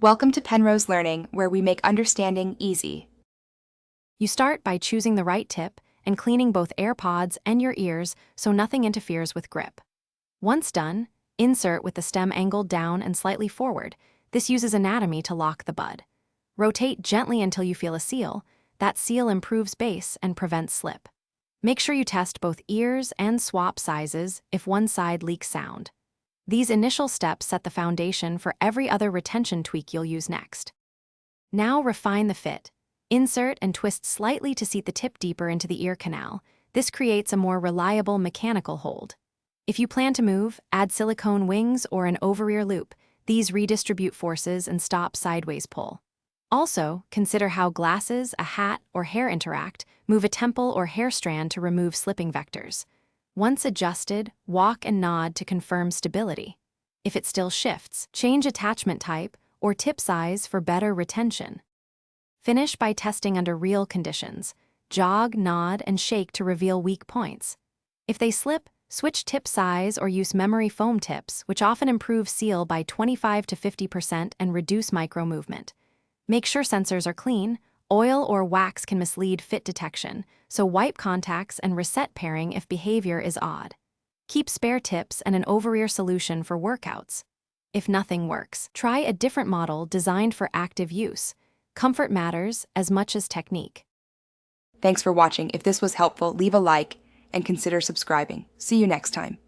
Welcome to Penrose Learning, where we make understanding easy. You start by choosing the right tip and cleaning both AirPods and your ears so nothing interferes with grip. Once done, insert with the stem angled down and slightly forward. This uses anatomy to lock the bud. Rotate gently until you feel a seal. That seal improves bass and prevents slip. Make sure you test both ears and swap sizes if one side leaks sound. These initial steps set the foundation for every other retention tweak you'll use next. Now refine the fit. Insert and twist slightly to seat the tip deeper into the ear canal. This creates a more reliable mechanical hold. If you plan to move, add silicone wings or an over-ear loop. These redistribute forces and stop sideways pull. Also, consider how glasses, a hat, or hair interact. Move a temple or hair strand to remove slipping vectors. Once adjusted, walk and nod to confirm stability. If it still shifts, change attachment type or tip size for better retention. Finish by testing under real conditions. Jog, nod, and shake to reveal weak points. If they slip, switch tip size or use memory foam tips, which often improve seal by 25 to 50% and reduce micro movement. Make sure sensors are clean. Oil or wax can mislead fit detection, so wipe contacts and reset pairing if behavior is odd. Keep spare tips and an over-ear solution for workouts. If nothing works, try a different model designed for active use. Comfort matters as much as technique. Thanks for watching. If this was helpful, leave a like and consider subscribing. See you next time.